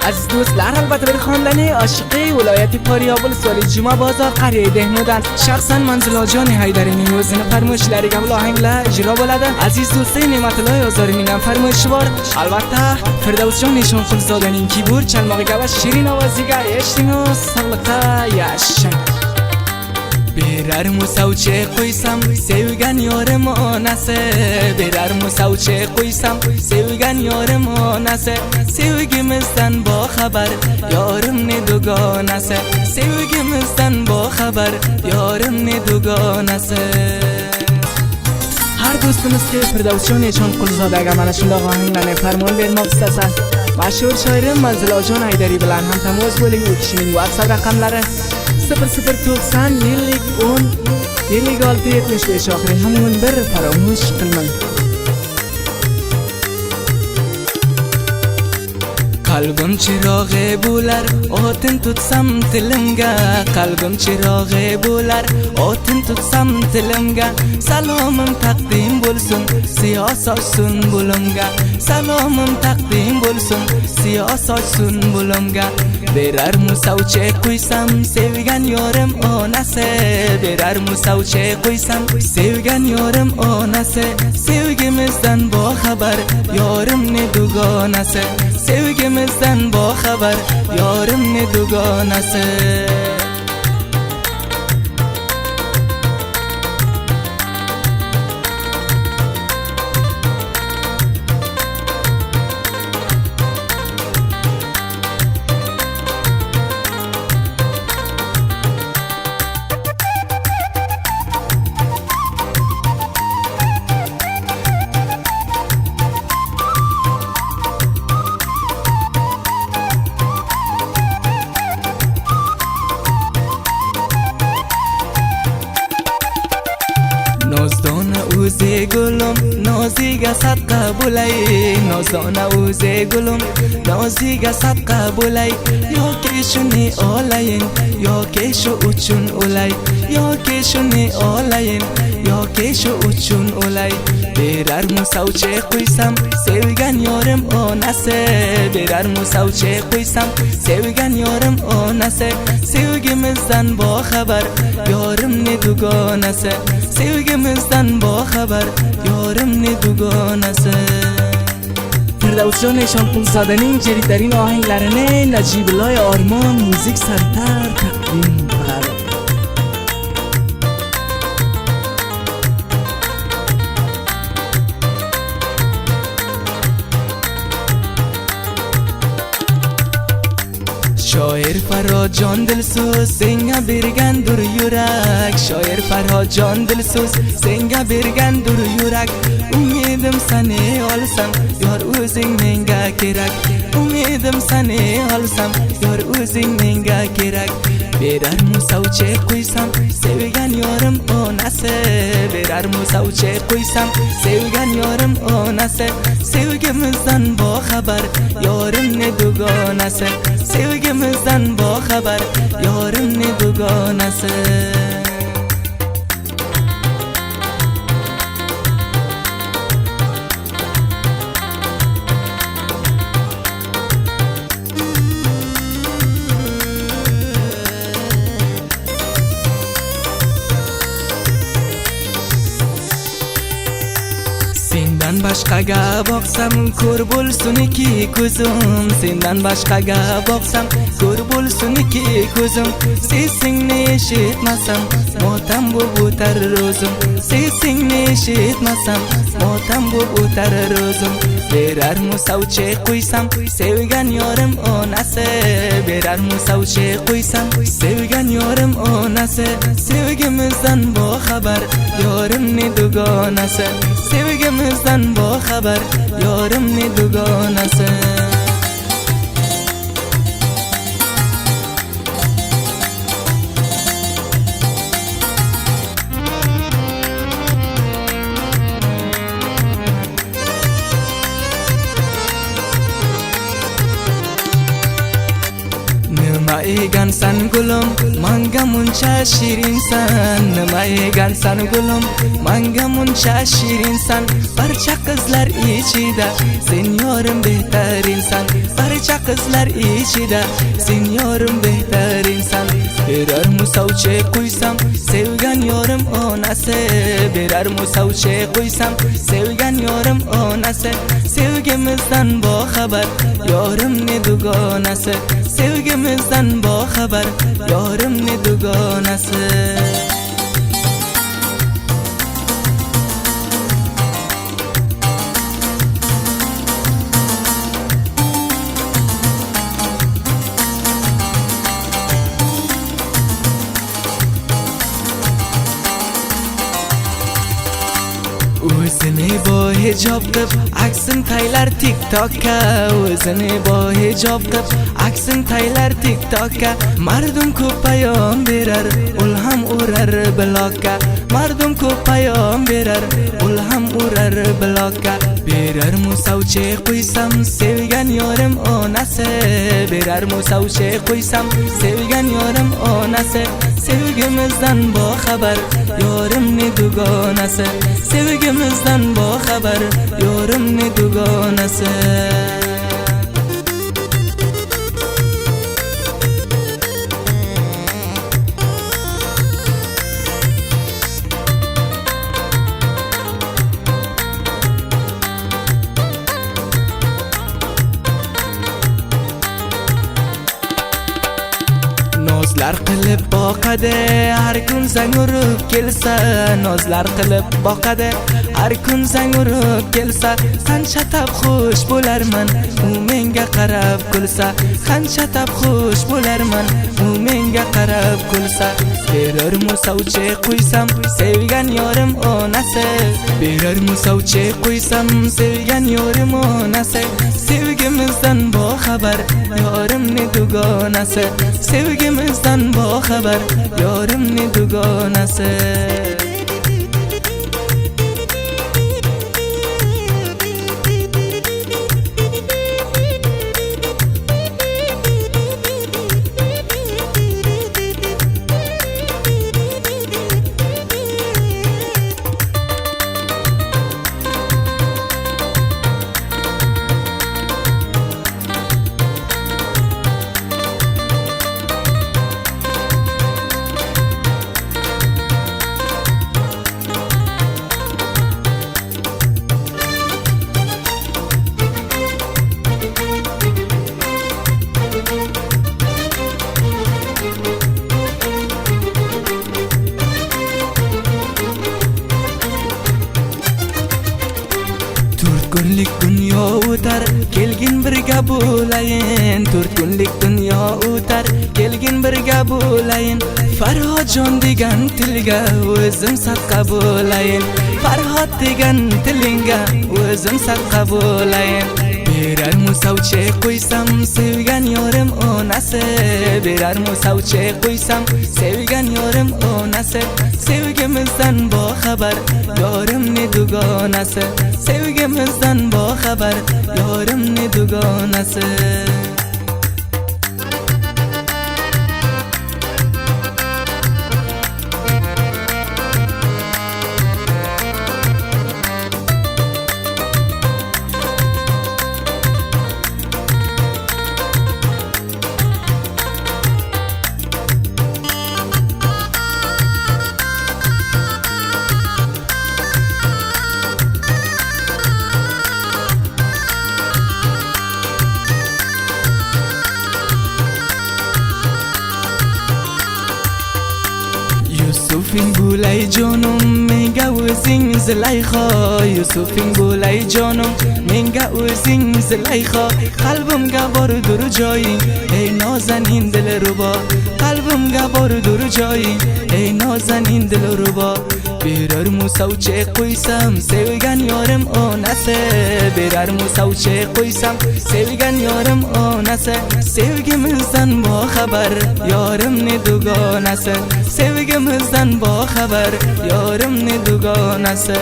از دوستlar البته bir خواندن عاشقی ولایت پاریابل سال جمعه بازار قریه دهنودن شخصا منزل آجان حیدری میوزن فرمایشلری قبل آهنگلا اجرا بولده عزیز دوستی نعمت الله آزاری مینم فرمایش بار البته فردوس جان نشان خود زادن این کیبورد چلماقی گوش شیرین آوازیگه اشتینو سغلقه یشن birer musavçe koysam sevgen yarım o nase birer musavçe koysam sevgen yarım o nase sevgimizden boxabar yarım ne dugonase sevgimizden boxabar yarım ne dugonase هر دوستمız که فردوسیان چون قلزاده اگه من اشون آهنگلانه فرمان بریم مخصصا مشهور شاعر منزل آجان حیدری بلن هم تماس بولیم و کشینین واتساپ رقملاره 0090 50 10 56 75 آخری همون بر فراموش قلمن قلبم چراغ بولر آتن tutsam تلمگه قلبم چراغ بولر آتن tutsam تلمگه سلامم تقدیم بولسون سیاه ساچسون بولمگه سلامم تقدیم بولسون سیاه ساچسون بولمگه birer musavçe koysam sevgen yarım o nase birer musavçe koysam sevgen yarım o nase sevgimizden boxabar yarım ne dugonase sevgimizden boxabar yarım ne dugonase نازدان اوزه گلم نازیگه صد قبولای نازدان اوزه گلم نازیگه صد قبولای یا کشونی آلاین یا کشو اچون اولای یا کشونی آلاین یا کشو اچون اولای birer musavçe koysam sevgen yarım o nase birer musavçe koysam sevgen yarım o nase sevgimizden boxabar yarım ne dugonase sevgimizden boxabar yarım ne dugonase فردوس جان نشان قلزادنین جدیدترین آهنگلرنه نجیب الله آرمان موزیک سرتر تقدیم قرار شاعر فرهاد جان دلسوز سنگا برگن دور یورک شاعر فرهاد جان دلسوز سنگا برگن دور یورک امیدم سنه آلسم یار اوزین منگا کرک امیدم سنه آلسم یار اوزین منگا کرک birer musavçe koysam sevgen yarım o nase birer musavçe koysam sevgen yarım o nase sevgimizden boxabar yarım ne dugonase sevgimizden boxabar yarım ne dugonase Sendan boshqaga boqsam ko'r bo'lsin ki ko'zim sendan boshqaga boqsam ko'r bo'lsin ki ko'zim sesingni eshitmasam motam bo'lib o'tar ro'zim sesingni eshitmasam motam bo'lib o'tar ro'zim birer musavçe qo'ysam sevgan yorim onasi birer musavçe qo'ysam sevgan yorim onasi sevgimizdan boxabar yorim ne dugonasi sevgimizdan boxabar yorim ne dugonasi nima egansan gulim manga muncha shirinsan nima egansan gulim manga muncha shirinsan barcha qizlar ichida sen yorim behtarinsan barcha qizlar ichida sen yorim behtarinsan berar musavche qo'ysam sevgan yorim onasi berar musavche qo'ysam sevgan yorim onasi sevgimizdan boxabar yorimni dugonasi sevgimizdan boxabar yorimni dugonasi o'zini bo hijob qilib aksin taylar TikTokka o'zini bo hijob qilib aksin taylar TikTokka mardum ko'p payom berar ul ham urar blokka mardum ko'p payom berar ul ham urar blokka berar musavche qo'ysam sevgan yorim onasi berar musavche qo'ysam sevgan yorim onasi sevgimizdan boxabar yorimni dugonasi sevgimizdan boxabar yorimni dugonasi nozlar qilib boqadi har kun zang urib kelsa nozlar qilib boqadi har kun zang urib kelsa qancha tab xush bo'larman u menga qarab kulsa qancha tab xush bo'larman u menga qarab kulsa berar musavche qo'ysam sevgan yorim onasi berar musavche qo'ysam sevgan yorim onasi sevgimizdan boxabar yorimni dugonasi sevgimizdan boxabar yorimni dugonasi kunlik dunyo o'tar kelgin birga bo'layin 4 kunlik dunyo o'tar kelgin birga bo'layin Farhodjon degan tilga o'zim saqqa bo'layin Farhod degan tilingga o'zim saqqa bo'layin berar musavche qo'ysam sevgan yorim onasi berar musavche qo'ysam sevgan yorim onasi sevgimizdan boxabar yorimni dugonasi sevgimizdan boxabar yorimni dugonasi Yusufing bo'lay jonim menga o'zing Zulayxo Yusufing bo'lay jonim menga o'zing Zulayxo qalbimga bordur joying ey nozanin dilrubo qalbimga bordur joying ey nozanin dilrubo berar musavche qo'ysam sevgan yorim onasi berar musavche qo'ysam sevgan yorim onasi sevgimizdan boxabar yorimni dugonasi sevgimizdan boxabar yorimni dugonasi